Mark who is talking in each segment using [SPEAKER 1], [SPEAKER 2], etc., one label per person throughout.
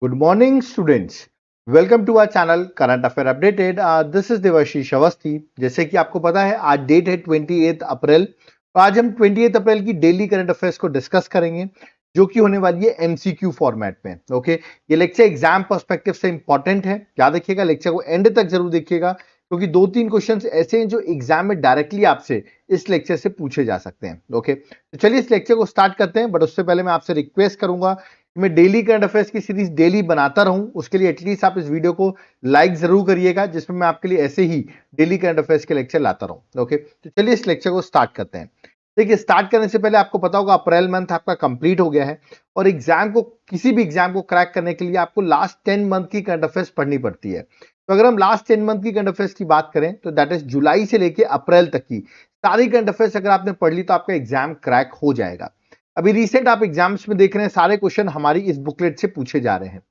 [SPEAKER 1] Good morning, students. Welcome to our channel Current Affair Updated. This is Debashish Awasthi. जैसे कि आपको पता है आज डेट है 28 अप्रैल और आज हम 28 अप्रैल की डेली करंट अफेयर्स को डिस्कस करेंगे जो कि होने वाली है एमसीक्यू फॉर्मेट में. ओके, ये लेक्चर एग्जाम पर्सपेक्टिव से इंपॉर्टेंट है. याद रखिएगा, लेक्चर को एंड तक जरूर देखिएगा क्योंकि दो तीन क्वेश्चन ऐसे हैं जो एग्जाम में डायरेक्टली आपसे इस लेक्चर से पूछे जा सकते हैं. ओके, तो चलिए इस लेक्चर को स्टार्ट करते हैं. बट उससे पहले मैं आपसे रिक्वेस्ट करूंगा मैं डेली करंट अफेयर्स की सीरीज डेली बनाता रहूं. उसके लिए एटलीस्ट आप इस वीडियो को लाइक जरूर करिएगा जिसमें मैं आपके लिए ऐसे ही डेली करंट अफेयर्स के लेक्चर लाता रहूं. ओके, तो चलिए इस लेक्चर को स्टार्ट करते हैं. देखिए, स्टार्ट करने से पहले आपको पता होगा अप्रैल मंथ आपका कंप्लीट हो गया है और एग्जाम को किसी भी एग्जाम को क्रैक करने के लिए आपको लास्ट 10 मंथ की करंट अफेयर्स पढ़नी पड़ती है. तो अगर हम लास्ट 10 मंथ की करंट अफेयर्स की बात करें तो दैट इज जुलाई से लेके अप्रैल तक की सारी करंट अफेयर्स अगर आपने पढ़ ली तो आपका एग्जाम क्रैक हो जाएगा. अभी रिसेंट आप एग्जाम्स में देख रहे हैं सारे क्वेश्चन हमारी इस बुकलेट से पूछे जा रहे हैं.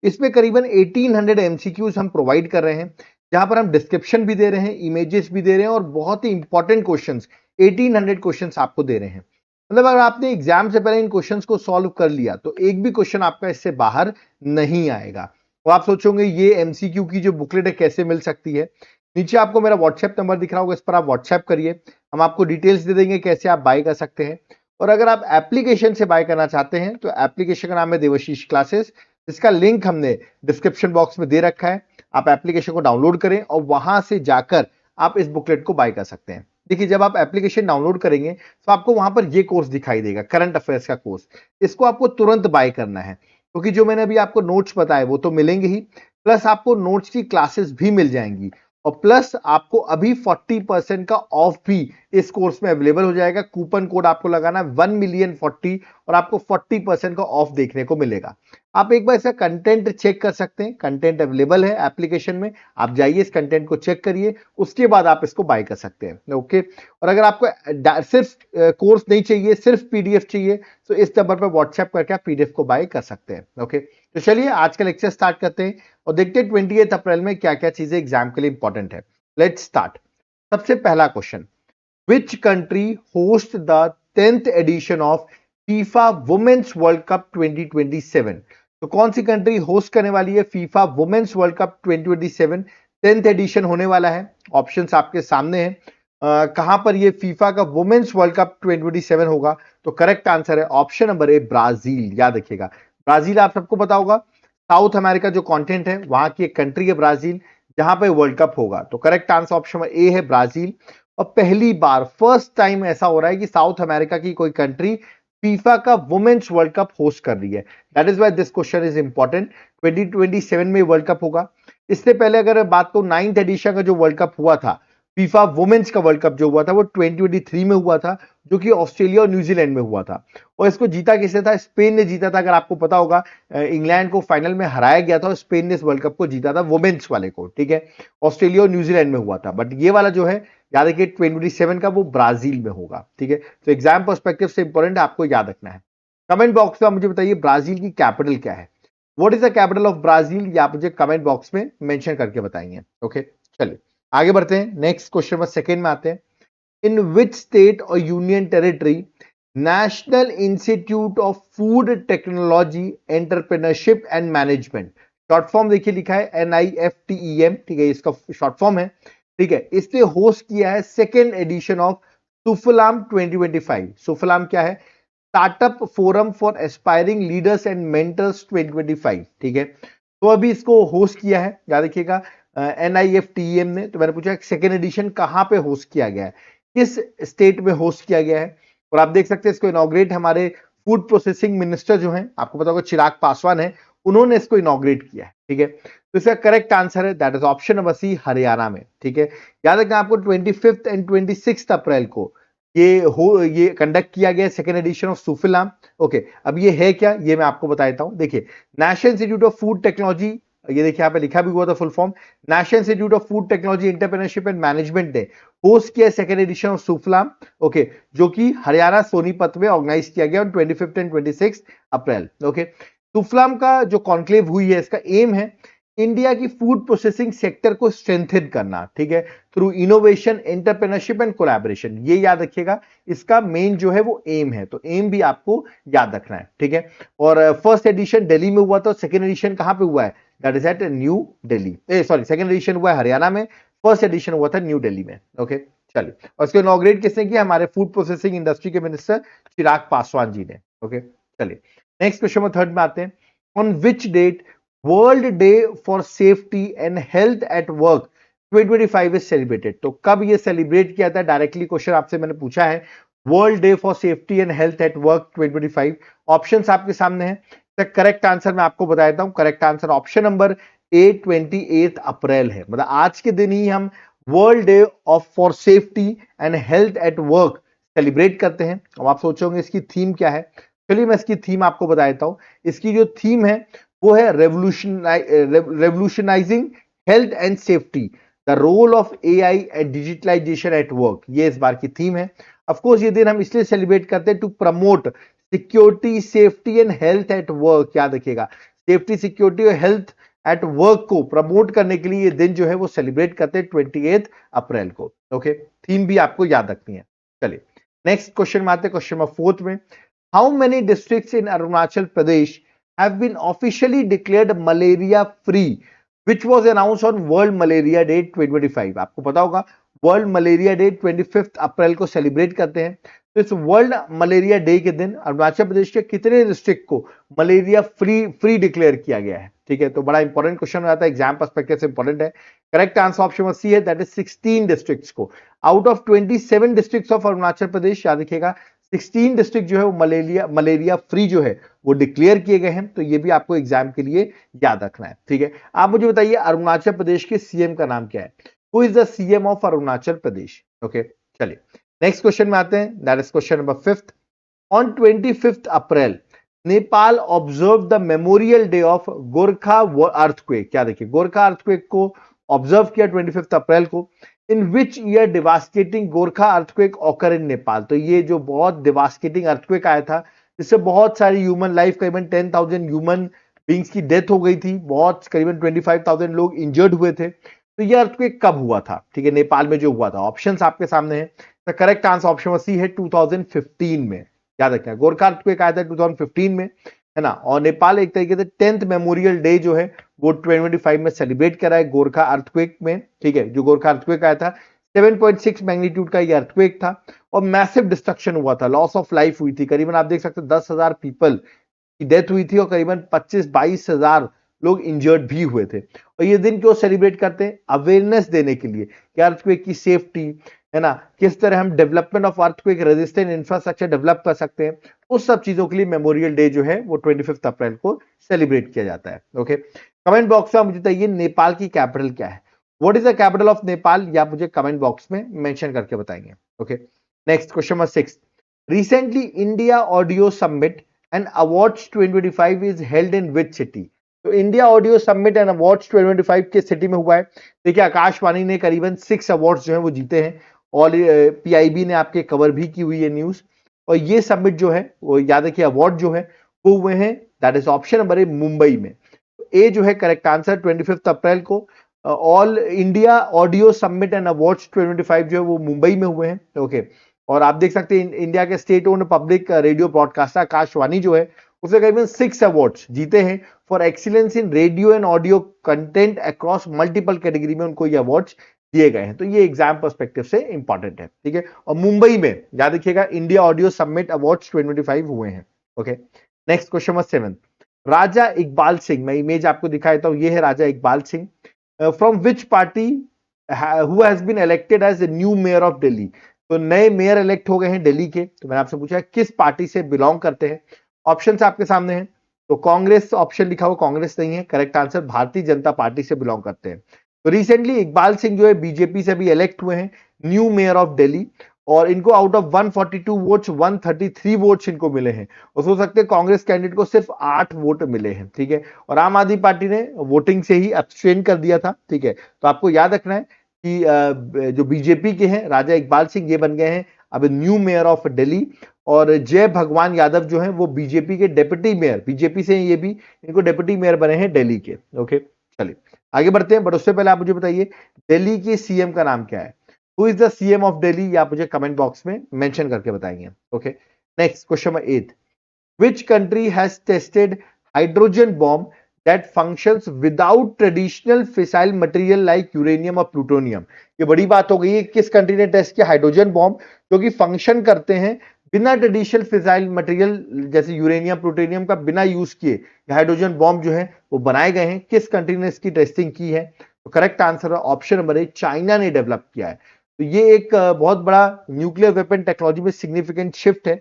[SPEAKER 1] इसमें करीबन 1800 एमसीक्यूज हम प्रोवाइड कर रहे हैं जहां पर हम डिस्क्रिप्शन भी दे रहे हैं, इमेजेस भी दे रहे हैं और बहुत ही इंपॉर्टेंट क्वेश्चंस 1800 क्वेश्चंस आपको दे रहे हैं. मतलब अगर आपने एग्जाम से पहले इन क्वेश्चंस को सॉल्व कर लिया तो एक भी क्वेश्चन आपका इससे बाहर नहीं आएगा. तो आप सोचोगे ये एमसीक्यू की जो बुकलेट है कैसे मिल सकती है. नीचे आपको मेरा व्हाट्सएप नंबर दिख रहा होगा, इस पर आप व्हाट्सएप करिए. हम आपको डिटेल्स दे देंगे कैसे आप बाय कर सकते हैं. और अगर आप एप्लीकेशन से बाय करना चाहते हैं तो एप्लीकेशन का नाम है देवाशीष क्लासेस. इसका लिंक हमने डिस्क्रिप्शन बॉक्स में दे रखा है. आप एप्लीकेशन को डाउनलोड करें और वहां से जाकर आप इस बुकलेट को बाय कर सकते हैं. देखिए, जब आप एप्लीकेशन डाउनलोड करेंगे तो आपको वहां पर ये कोर्स दिखाई देगा, करंट अफेयर्स का कोर्स. इसको आपको तुरंत बाय करना है क्योंकि जो मैंने अभी आपको नोट्स बताए वो तो मिलेंगे ही, प्लस आपको नोट्स की क्लासेस भी मिल जाएंगी और प्लस आपको अभी 40% का ऑफ भी इस कोर्स में अवेलेबल हो जाएगा. कूपन कोड आपको लगाना 1,000,040 और आपको 40% का ऑफ देखने को मिलेगा. आप एक बार इसका कंटेंट चेक कर सकते हैं, कंटेंट अवेलेबल है एप्लीकेशन में. आप जाइए, इस कंटेंट को चेक करिए, उसके बाद आप इसको बाय कर सकते हैं. ओके, और अगर आपको सिर्फ कोर्स नहीं चाहिए, सिर्फ पीडीएफ चाहिए तो इस नंबर पर व्हाट्सएप करके आप पीडीएफ को बाय कर सकते हैं. ओके, तो चलिए आज का लेक्चर स्टार्ट करते हैं और देखते हैं 28 अप्रैल में क्या क्या चीजें एग्जाम के लिए इंपॉर्टेंट है. Let's start. सबसे पहला question, which country host the 10th edition of FIFA women's world cup 2027. तो कौन सी कंट्री होस्ट करने वाली है FIFA women's world cup 2027? 10th edition होने वाला है. ऑप्शंस आपके सामने हैं. कहां पर ये फीफा का वुमेन्स वर्ल्ड कप 2027 होगा? तो करेक्ट आंसर है ऑप्शन नंबर ए, ब्राजील. याद रखिएगा, ब्राजील आप सबको पता होगा साउथ अमेरिका जो कॉन्टिनेंट है वहां की एक कंट्री है ब्राजील, जहां पे वर्ल्ड कप होगा. तो correct answer option number A है, ब्राजील. और पहली बार फर्स्ट टाइम ऐसा हो रहा है कि साउथ अमेरिका की कोई कंट्री फीफा का वुमेन्स वर्ल्ड कप होस्ट कर रही है. That is why this question is important. 2027 में वर्ल्ड कप होगा. इससे पहले अगर बात करूं 9th एडिशन का जो वर्ल्ड कप हुआ था, फीफा वुमेन्स का वर्ल्ड कप जो हुआ था वो 2023 में हुआ था, जो कि ऑस्ट्रेलिया और न्यूजीलैंड में हुआ था. और इसको जीता किसने था? स्पेन ने जीता था. अगर आपको पता होगा इंग्लैंड को फाइनल में हराया गया था और स्पेन ने इस वर्ल्ड कप को जीता था, वुमेन्स वाले को. ठीक है, ऑस्ट्रेलिया और न्यूजीलैंड में हुआ था. बट ये वाला जो है याद रखिए 2027 का वो ब्राजील में होगा. ठीक है, तो एग्जाम पर्सपेक्टिव से इंपॉर्टेंट है, आपको याद रखना है. कमेंट बॉक्स में मुझे बताइए ब्राजील की कैपिटल क्या है. What is the capital of Brazil? ये आप मुझे कमेंट बॉक्स में मेंशन करके बताएंगे. ओके, चलिए आगे बढ़ते हैं. नेक्स्ट क्वेश्चन नंबर सेकंड में आते हैं. इन विच स्टेट और union territory national institute of food technology entrepreneurship and management, short form देखिए लिखा है NIFTEM, ठीक है, इसका शॉर्ट फॉर्म है. ठीक है, इसने होस्ट किया है सेकेंड एडिशन ऑफ सुफलाम 2025. सुफलाम क्या है? Startup forum for aspiring leaders and mentors 2025. ठीक है, तो अभी इसको होस्ट किया है, याद रखिएगा NIFTEM ने. तो मैंने पूछा सेकेंड एडिशन कहां पे होस्ट किया गया है, किस स्टेट में होस्ट किया गया है. और आप देख सकते हैं इसको इनॉग्रेट हमारे फूड प्रोसेसिंग मिनिस्टर जो हैं, आपको पता होगा चिराग पासवान है, उन्होंने इसको इनॉग्रेट किया है. ठीक है, तो इसका करेक्ट आंसर है that is option number C, Haryana में. ठीक है, याद रखना आपको 25 एंड 26 अप्रैल को ये कंडक्ट किया गया second edition of Sufalam. Okay, अब ये है क्या, ये मैं आपको बता देता हूं. देखिए, national institute of food technology, ये देखिए यहाँ पे लिखा भी हुआ था full form, national institute of food technology entrepreneurship and management ने होस्ट किया second edition of Sufalam. Okay, जो कि हरियाणा सोनीपत में ऑर्गेनाइज किया गया ऑन 25 एंड 26 अप्रैल. ओके, सुफलाम का जो कॉन्क्लेव हुई है, इसका एम है इंडिया की फूड प्रोसेसिंग सेक्टर को स्ट्रेंथन करना, ठीक है, through innovation, entrepreneurship and collaboration. ये याद रखिएगा, इसका मेन जो है वो एम है, तो एम भी आपको याद रखना है, ठीक है। और फर्स्ट एडिशन दिल्ली में हुआ था, सेकंड एडिशन कहां पे हुआ है, that is at New Delhi, sorry second edition हुआ है हरियाणा में, फर्स्ट एडिशन हुआ था न्यू दिल्ली में, ओके। चलिए, और इसको इनॉग्रेट किसने किया, हमारे फूड प्रोसेसिंग इंडस्ट्री के मिनिस्टर चिराग पासवान जी ने, ओके। चलिए नेक्स्ट क्वेश्चन में थर्ड में आते हैं, on which date world day for safety and health at work 2025 is celebrated. तो कब ये सेलिब्रेट किया था, डायरेक्टली क्वेश्चन आपसे मैंने पूछा है, world day for safety and health at work 2025। Options आपके सामने हैं, तो करेक्ट आंसर मैं आपको बता देता हूं, correct answer option number A 28 अप्रैल है। मतलब आज के दिन ही हम world day of for safety and health at work celebrate करते हैं। अब आप सोचोगे इसकी थीम क्या है, चलिए मैं इसकी थीम आपको बता देता हूं। इसकी जो थीम है वो है revolutionising health and safety, the role of AI and digitalisation at work, ये इस बार की थीम है। ऑफ कोर्स ये दिन हम इसलिए सेलिब्रेट करते हैं to promote security, safety and health at work. याद रखिएगा, सेफ्टी, सिक्योरिटी और हेल्थ एट वर्क को प्रमोट करने के लिए ये दिन जो है वो सेलिब्रेट करते हैं 28 अप्रैल को, ओके। थीम भी आपको याद रखनी है। चलिए नेक्स्ट क्वेश्चन में आते हैं, क्वेश्चन नंबर 4 में, how many districts in Arunachal Pradesh have been officially declared malaria free which was announced on World Malaria Day 2025। आपको पता होगा वर्ल्ड मलेरिया डे 25 अप्रैल को सेलिब्रेट करते हैं। तो इस वर्ल्ड मलेरिया डे के दिन अरुणाचल प्रदेश के कितने डिस्ट्रिक्ट को मलेरिया फ्री डिक्लेयर किया गया है, ठीक है। तो बड़ा इंपॉर्टेंट क्वेश्चन आता है, एग्जाम पर्सपेक्टिव से इंपॉर्टेंट है। करेक्ट आंसर ऑप्शन सी है, दैट इज 16 डिस्ट्रिक्ट्स को out of 27 districts of Arunachal Pradesh. याद रखिएगा 16 डिस्ट्रिक्ट जो है वो मलेरिया फ्री जो है वो डिक्लेयर किए गए हैं। तो ये भी आपको एग्जाम के लिए याद रखना है, ठीक है। आप मुझे बताइए अरुणाचल प्रदेश के सीएम का नाम क्या है, who is the CM of Arunachal Pradesh, okay. चलिए नेक्स्ट क्वेश्चन में आते हैं, that is question number 5th। On 25 April Nepal observe the memorial day of Gorkha earthquake. क्या देखिए, गोरखा अर्थक्वेक को ऑब्जर्व किया 25 अप्रैल को। In which year devastating Gorkha earthquake occur in Nepal. तो ये जो बहुत डिवास्टेटिंग अर्थक्वेक आया था, जिससे बहुत सारी ह्यूमन लाइफ, करीबन 10,000 ह्यूमन बींग्स की डेथ हो गई थी, बहुत करीबन 25,000 लोग इंजर्ड हुए थे। तो ये अर्थक्वेक कब हुआ था, ठीक है, नेपाल में जो हुआ था। ऑप्शंस आपके सामने हैं, तो करेक्ट आंसर ऑप्शन सी है 2015 में। याद रखना, गोरखा अर्थक्वेक आया था 2015 में, है ना। और नेपाल एक तरीके से 10th मेमोरियल डे जो है वो 2025 में सेलिब्रेट करा है गोरखा अर्थक्वेक में, ठीक है। जो गोरखा अर्थक्वेक आया था 7.6 मैग्नीट्यूड का ये अर्थक्वेक था और मैसिव डिस्ट्रक्शन हुआ था, लॉस ऑफ लाइफ हुई थी। करीबन आप देख सकते हैं 10,000 पीपल की डेथ हुई थी और करीबन 25-22,000 लोग इंजर्ड भी हुए थे। और ये दिन क्यों सेलिब्रेट करते हैं, अवेयरनेस देने के लिए कि अर्थक्वेक की सेफ्टी, है ना, किस तरह हम development of earthquake resistant infrastructure develop कर सकते हैं, उस सब चीजों के लिए मेमोरियल डे जो है वो 25 अप्रैल को सेलिब्रेट किया जाता है, ओके। कमेंट बॉक्स में मुझे बताइए नेपाल की कैपिटल क्या है, what is the capital of Nepal, या मुझे कमेंट बॉक्स में मेंशन करके बताएंगे, okay. Next question number 6, recently India audio summit and awards 2025 is held in which city. तो India audio summit and awards 2025 के सिटी में हुआ है। देखिए आकाशवाणी ने करीबन 6 अवार्ड्स जो है वो जीते हैं और पीआईबी ने आपके कवर भी की हुई है न्यूज। और ये समिट जो है वो याद रखिए अवार्ड जो है वो हुए हैं, that is option number A Mumbai में। ए जो है करेक्ट आंसर 25 अप्रैल को all India audio summit and awards 2025 जो है वो मुंबई में हुए हैं, ओके। और आप देख सकते हैं इंडिया के state owned public radio broadcaster Akashvani जो है उसने करीबन 6 अवार्ड्स जीते हैं for excellence in radio and audio content across multiple category में उनको ये अवार्ड्स दिए गए हैं। तो ये एग्जाम पर्सपेक्टिव से इंपॉर्टेंट है, ठीक है। और मुंबई में याद रखिएगा इंडिया ऑडियो समिट अवार्ड्स 2025 हुए हैं, okay. Next question number 7, Raja Iqbal Singh, मैं इमेज आपको दिखा देता हूं, ये है Raja Iqbal Singh, from which party who has been elected as the new mayor of Delhi. तो नए मेयर इलेक्ट हो गए हैं दिल्ली के। तो मैंने आपसे पूछा किस पार्टी से बिलोंग करते हैं, ऑप्शन आपके सामने हैं। तो कांग्रेस ऑप्शन लिखा हुआ, कांग्रेस नहीं है, correct answer Bharatiya Janata party से बिलोंग करते हैं। तो रिसेंटली इकबाल सिंह जो है बीजेपी से भी इलेक्ट हुए हैं न्यू मेयर ऑफ दिल्ली और इनको आउट ऑफ 142 वोट्स 133 वोट्स इनको मिले हैं। और हो सकते हैं कांग्रेस कैंडिडेट को सिर्फ 8 वोट मिले हैं, ठीक है। और आम आदमी पार्टी ने वोटिंग से ही अब्सटेन कर दिया था, ठीक है। तो आपको याद रखना है कि जो बीजेपी के हैं राजा इकबाल सिंह ये बन गए हैं अब न्यू मेयर ऑफ दिल्ली और जय भगवान यादव जो हैं वो बीजेपी के डेप्यूटी मेयर, बीजेपी से ये भी इनको डेप्यूटी मेयर बने हैं दिल्ली के, ओके। चलिए आगे बढ़ते हैं, बट उससे पहले आप मुझे बताइए दिल्ली के सीएम का नाम क्या है? Who is the CM of Delhi? ये आप मुझे कमेंट बॉक्स में मेंशन करके बताएंगे। Okay, next question number 8, which country has tested hydrogen bomb that functions without traditional fissile material like uranium और plutonium? ये बड़ी बात हो गई है, किस कंट्री ने टेस्ट किया हाइड्रोजन बॉम्ब जो कि फंक्शन करते हैं बिना ट्रेडिशनल फिसाइल मटेरियल जैसे यूरेनियम प्लूटोनियम का बिना यूज किए हाइड्रोजन बॉम्ब जो है वो बनाए गए हैं। किस कंट्री ने इसकी टेस्टिंग की है? तो करेक्ट आंसर है ऑप्शन नंबर ए, चाइना ने डेवलप किया है। तो ये एक बहुत बड़ा न्यूक्लियर वेपन टेक्नोलॉजी में सिग्निफिकेंट शिफ्ट है।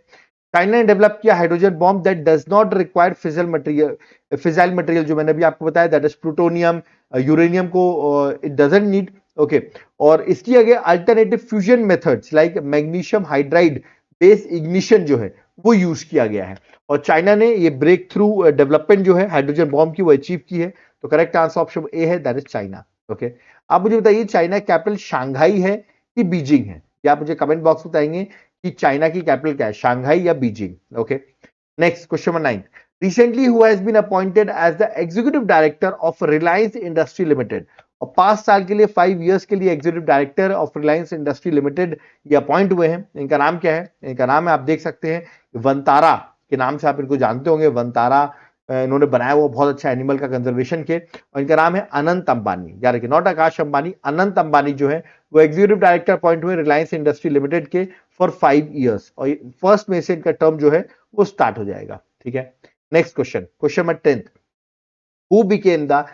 [SPEAKER 1] चाइना ने डेवलप किया hydrogen bomb that does not require fissile material जो मैंने अभी आपको बताया, दैट इज प्लूटोनियम, यूरेनियम को इट डजंट नीड। ओके, और इसकी आगे alternative fusion methods like magnesium hydride base ignition जो है वो यूज किया गया है, और चाइना ने ये ब्रेक थ्रू डेवलपमेंट जो है हाइड्रोजन बॉम्ब की वो अचीव की है। तो करेक्ट आंसर ऑप्शन ए है, दैट इज चाइना। ओके, आप मुझे बताइए चाइना कैपिटल शंघाई है कि बीजिंग है? या आप मुझे कमेंट बॉक्स में बताएंगे कि चाइना की कैपिटल क्या है, शंघाई या Beijing. Okay, next question number 9, recently who has been appointed as the executive director of Reliance industry limited? और 5 साल के लिए 5 इयर्स के लिए executive director of Reliance industry limited ये अपॉइंट हुए हैं। इनका नाम क्या है? इनका नाम है, आप देख सकते हैं, वंतारा के नाम से आप इनको जानते होंगे। वंतारा इन्होंने बनाया हुआ बहुत अच्छा एनिमल का कंजर्वेशन के, और इनका नाम है अनंत अंबानी। याद रखिए, नॉट आकाश अंबानी, अनंत अंबानी जो है वो एग्जीक्यूटिव डायरेक्टर अपॉइंट हुए रिलायंस इंडस्ट्री लिमिटेड के फॉर 5 इयर्स, और 1 में से इनका टर्म जो है वो स्टार्ट हो जाएगा। ठीक है, next question, question number 10, who became the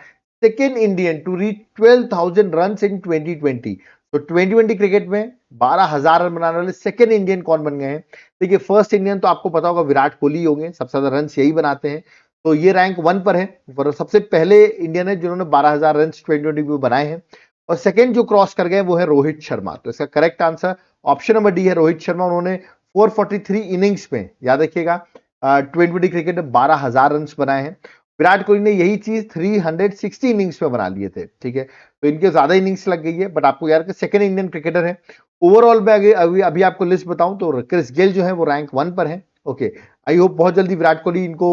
[SPEAKER 1] second Indian to reach 12,000 run in 2020? तो 2020 क्रिकेट में 12,000 रन बनाने वाले सेकेंड इंडियन कौन बन गए हैं? देखिए, फर्स्ट इंडियन तो आपको पता होगा विराट कोहली होंगे, सबसे ज्यादा रन यही बनाते हैं, तो ये रैंक 1 पर है। और सबसे पहले इंडियन है जिन्होंने 12,000 रन 2020 में बनाए हैं। और सेकेंड जो क्रॉस कर गए वो है रोहित शर्मा। तो इसका correct answer option number D है, रोहित शर्मा। उन्होंने 443 इनिंग्स में, याद रखिएगा, 2020 क्रिकेट में 12,000 रन बनाए हैं। विराट कोहली ने यही चीज 360 इनिंग्स में बना लिए थे। ठीक है, तो इनके ज्यादा इनिंग्स लग गई है, बट आपको यार सेकंड इंडियन क्रिकेटर है। ओवरऑल में आगे अभी आपको लिस्ट बताऊं तो क्रिस गेल जो है वो रैंक 1 पर है। ओके, आई होप बहुत जल्दी विराट कोहली इनको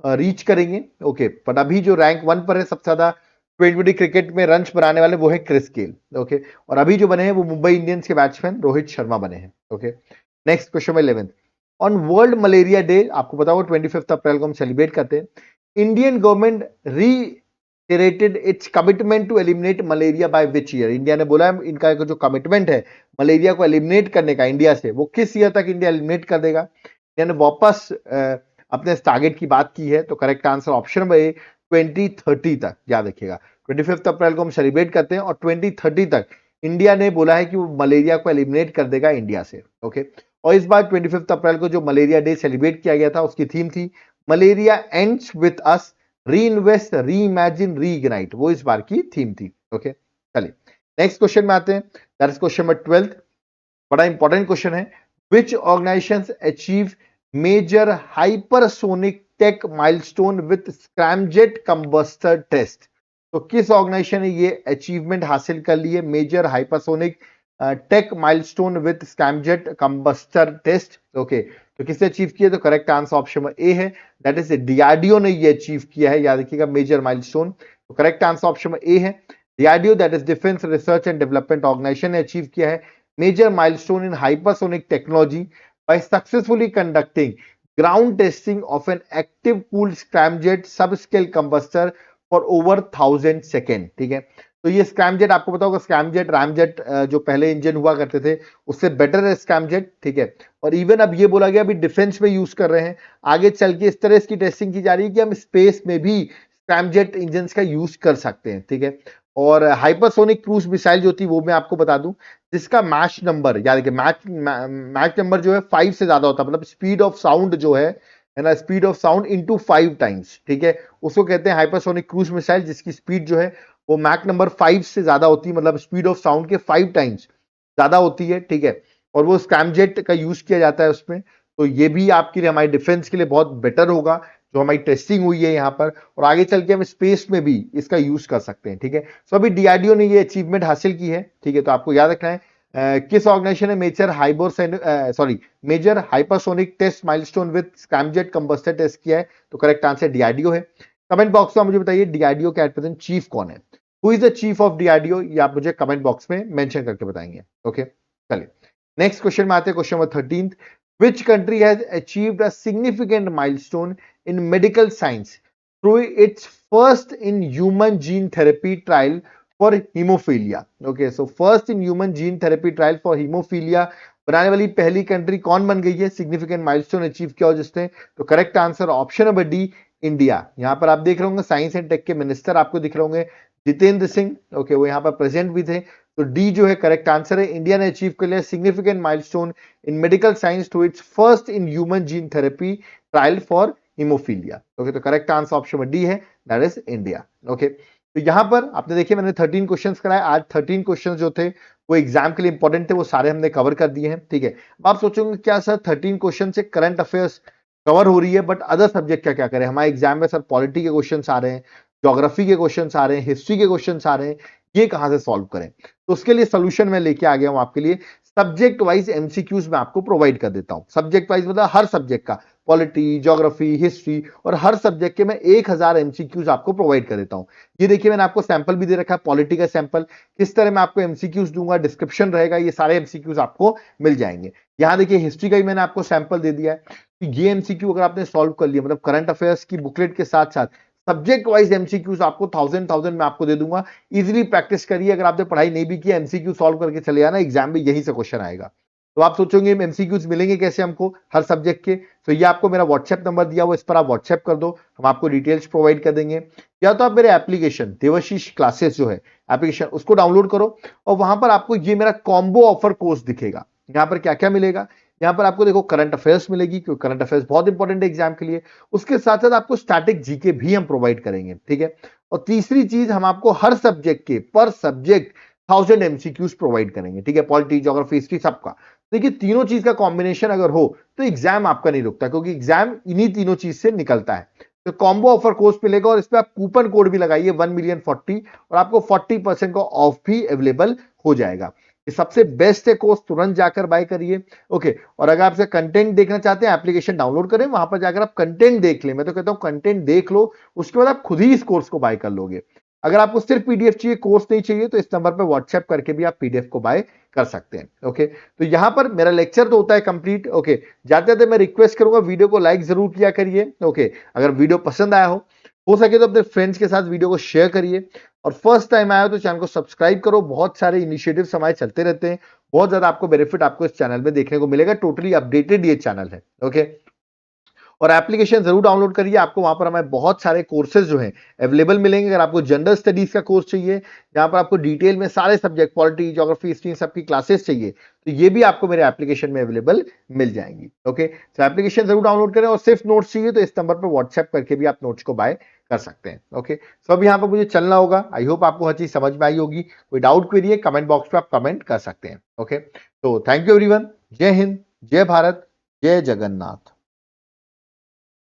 [SPEAKER 1] रीच करेंगे। ओके, बट अभी जो रैंक 1 पर है सबसे ज्यादा 2020 क्रिकेट में रन बनाने वाले वो है क्रिस गेल। ओके, और अभी जो बने हैं वो मुंबई इंडियंस के बैट्समैन रोहित शर्मा बने हैं। Okay, next question 11, on world malaria day, आपको पता होगा 25 अप्रैल को हम सेलिब्रेट करते हैं, Indian government reiterated its commitment to eliminate malaria by which year? India ने बोला है इनका जो कमिटमेंट है मलेरिया को एलिमिनेट करने का इंडिया से, वो किस ईयर तक इंडिया एलिमिनेट कर देगा? इंडिया ने वापस अपने टारगेट की बात की है। तो correct answer option number A, 2030 तक। याद रखिएगा, 25 अप्रैल को हम सेलिब्रेट करते हैं और 2030 तक इंडिया ने बोला है कि वो मलेरिया को एलिमिनेट कर देगा इंडिया से। ओके, और इस बार 25 अप्रैल को जो मलेरिया डे सेलिब्रेट किया गया था उसकी थीम थी मलेरिया एंड्स विथ अस, री इन्वेस्ट, री इमेजिन, री इग्नाइट, वो इस बार की थीम थी। ओके, चलिए नेक्स्ट क्वेश्चन में आते हैं, दैट इज क्वेश्चन नंबर 12, बड़ा इंपॉर्टेंट क्वेश्चन है, which organisations achieve major hypersonic tech milestone with scramjet combustor test? तो किस ऑर्गेनाइजेशन ने ये अचीवमेंट हासिल कर ली है, major hypersonic tech milestone with scramjet combustor test? Okay, तो किसने अचीव किया? तो करेक्ट आंसर ऑप्शन ए है, दैट इज डीआरडीओ ने ये अचीव किया है। याद रखिएगा, मेजर माइलस्टोन। तो करेक्ट आंसर ऑप्शन ए है DRDO, that is defence research and development organisation ने अचीव किया है major milestone in hypersonic technology by successfully conducting ground testing of an active cooled scramjet sub scale combustor for over 1000 second. ठीक है, तो ये scramjet आपको पता होगा, स्क्रैमजेट रैमजेट जो पहले इंजन हुआ करते थे उससे बेटर है स्क्रैमजेट। ठीक है, और इवन अब ये बोला गया अभी डिफेंस में यूज कर रहे हैं, आगे चल के इस तरह इसकी टेस्टिंग की जा रही है कि हम स्पेस में भी स्क्रैमजेट इंजन का यूज कर सकते हैं। ठीक है, और हाइपरसोनिक क्रूज मिसाइल जो थी वो मैं आपको बता दूं, जिसका मैच नंबर, याद रखिए मैच नंबर जो है 5 से ज्यादा होता है, मतलब स्पीड ऑफ साउंड जो है ना, speed of sound into 5 times. ठीक है, उसको कहते हैं हाइपरसोनिक क्रूज मिसाइल, जिसकी स्पीड जो है वो मैक नंबर 5 से ज्यादा होती है, मतलब स्पीड ऑफ साउंड के 5 टाइम्स ज्यादा होती है। ठीक है, और वो स्क्रैमजेट का यूज किया जाता है उसमें, तो ये भी आपके लिए हमारे डिफेंस के लिए बहुत बेटर होगा जो हमारी टेस्टिंग हुई है यहाँ पर, और आगे चल के हम स्पेस में भी इसका यूज कर सकते हैं। ठीक है, सो अभी डीआरडीओ ने ये अचीवमेंट हासिल की है। ठीक है, तो आपको याद रखना है किस ऑर्गेनाइजेशन ने major hypersonic test milestone with scramjet combustor test किया है? तो करेक्ट आंसर डीआरडीओ है। कमेंट बॉक्स में मुझे बताइए डीआरडीओ के एट प्रेजेंट चीफ कौन है? Who is the chief of DRDO, ये आप मुझे कमेंट बॉक्स में मेंशन करके बताएंगे। ओके, चलिए नेक्स्ट क्वेश्चन में आते हैं, question number 13। Which country has achieved a significant milestone in medical science through it's first in human gene therapy trial for haemophilia. Okay, so first in human gene therapy trial for haemophilia बनाने वाली पहली country कौन बन गई है, significant milestone achieve किया हो जिसने? तो correct answer option number D, India. यहां पर आप देख रहे होंगे साइंस एंड टेक के मिनिस्टर आपको दिख रहे होंगे जितेंद्र सिंह। ओके, वो यहां पर प्रेजेंट भी थे। तो डी जो है करेक्ट आंसर है। इंडिया ने अचीव कर लिया significant milestone in medical science to its first in human gene therapy trial for haemophilia. Okay, तो correct answer option number D है, दैट इज इंडिया। ओके, तो यहां पर आपने देखिए मैंने 13 क्वेश्चंस कराए। आज 13 क्वेश्चंस जो थे वो एग्जाम के लिए इंपॉर्टेंट थे, वो सारे हमने कवर कर दिए हैं। ठीक है, अब आप सोचोगे क्या सर 13 क्वेश्चन से करंट अफेयर्स कवर हो रही है, बट अदर सब्जेक्ट क्या क्या करें? हमारे एग्जाम में सर पॉलिटी के क्वेश्चंस आ रहे हैं, ज्योग्राफी के क्वेश्चंस आ रहे हैं, हिस्ट्री के क्वेश्चंस आ रहे हैं, ये कहां से सॉल्व करें? तो उसके लिए सोल्यूशन मैं लेके आ गया हूं आपके लिए। सब्जेक्ट वाइज एमसीक्यूज मैं आपको प्रोवाइड कर देता हूं। सब्जेक्ट वाइज मतलब हर सब्जेक्ट का, पॉलिटी, ज्योग्राफी, हिस्ट्री और हर सब्जेक्ट के मैं 1000 एमसीक्यूज आपको प्रोवाइड कर देता हूं। ये देखिए मैंने आपको सैंपल भी दे रखा है, पॉलिटी का सैंपल। किस तरह मैं आपको एमसीक्यूज दूंगा, डिस्क्रिप्शन रहेगा, ये सारे एमसीक्यूज आपको मिल जाएंगे। यहां देखिए हिस्ट्री का भी मैंने आपको सैंपल दे दिया है। तो ये एमसीक्यू अगर आपने सॉल्व कर लिया, मतलब करंट अफेयर्स की बुकलेट के साथ साथ सब्जेक्ट वाइज एमसीक्यूज आपको 1000 मैं आपको दे दूंगा। इजीली प्रैक्टिस करिए। अगर आपने पढ़ाई नहीं भी किया, एमसीक्यू सॉल्व करके चले आना, एग्जाम में यही से क्वेश्चन आएगा। तो आप सोचोगे एमसीक्यूज मिलेंगे कैसे हमको हर सब्जेक्ट के? तो ये आपको मेरा व्हाट्सएप नंबर दिया हुआ, इस पर आप व्हाट्सएप कर दो, हम आपको डिटेल्स प्रोवाइड कर देंगे। या तो आप मेरे एप्लीकेशन देवाशीष क्लासेस जो है एप्लीकेशन, उसको डाउनलोड करो और वहां पर आपको ये मेरा कॉम्बो ऑफर कोर्स दिखेगा। यहां पर क्या क्या मिलेगा? यहां पर आपको देखो करंट अफेयर्स मिलेगी, क्योंकि करंट अफेयर्स बहुत इंपॉर्टेंट है एग्जाम के लिए। उसके साथ साथ आपको स्टैटिक जीके भी हम प्रोवाइड करेंगे। ठीक है, और तीसरी चीज हम आपको हर सब्जेक्ट के पर सब्जेक्ट 1000 एमसीक्यूज प्रोवाइड करेंगे। ठीक है, पॉलिटी, ज्योग्राफी, हिस्ट्री, सबका। देखिए तीनों चीज का कॉम्बिनेशन अगर हो तो एग्जाम आपका नहीं रुकता, क्योंकि एग्जाम इन्हीं तीनों चीज से निकलता है। तो कॉम्बो ऑफर कोर्स मिलेगा और इस पे आप कूपन कोड भी लगाइए 1,000,040 और आपको 40% का ऑफ भी अवेलेबल हो जाएगा। ये सबसे बेस्ट है कोर्स, तुरंत जाकर बाय करिए। ओके, और अगर आप कंटेंट देखना चाहते हैं, एप्लीकेशन डाउनलोड करें, वहां पर जाकर आप कंटेंट देख लें। मैं तो कहता हूं कंटेंट देख लो, उसके बाद आप खुद ही इस कोर्स को बाय कर लोगे। अगर आपको सिर्फ पीडीएफ चाहिए, कोर्स नहीं चाहिए, तो इस नंबर पर व्हाट्सएप करके भी आप पीडीएफ को बाय कर सकते हैं। ओके, तो यहां पर मेरा लेक्चर तो होता है कंप्लीट। ओके, जाते जाते मैं रिक्वेस्ट करूंगा वीडियो को लाइक जरूर किया करिए। ओके, अगर वीडियो पसंद आया हो सके तो अपने फ्रेंड्स के साथ वीडियो को शेयर करिए। और फर्स्ट टाइम आया हो तो चैनल को सब्सक्राइब करो। बहुत सारे इनिशिएटिव्स हमारे चलते रहते हैं, बहुत ज्यादा आपको बेनिफिट आपको इस चैनल में देखने को मिलेगा। टोटली अपडेटेड ये चैनल है। ओके, और एप्लीकेशन जरूर डाउनलोड करिए। आपको वहां पर हमारे बहुत सारे कोर्सेज जो हैं अवेलेबल मिलेंगे। अगर आपको जनरल स्टडीज का कोर्स चाहिए, जहां पर आपको डिटेल में सारे सब्जेक्ट, पॉलिटी, ज्योग्राफी, हिस्ट्री, सबकी क्लासेस चाहिए, तो ये भी आपको मेरे एप्लीकेशन में अवेलेबल मिल जाएंगी। ओके, तो एप्लीकेशन जरूर डाउनलोड करें। और सिर्फ नोट्स चाहिए तो इस नंबर पर व्हाट्सएप करके भी आप नोट्स को बाय कर सकते हैं। ओके, तो अब यहाँ पर मुझे चलना होगा। आई होप आपको हर चीज समझ में आई होगी। कोई डाउट क्वेरी है कमेंट बॉक्स पे आप कमेंट कर सकते हैं। ओके, तो थैंक यू एवरीवन। जय हिंद, जय भारत, जय जगन्नाथ।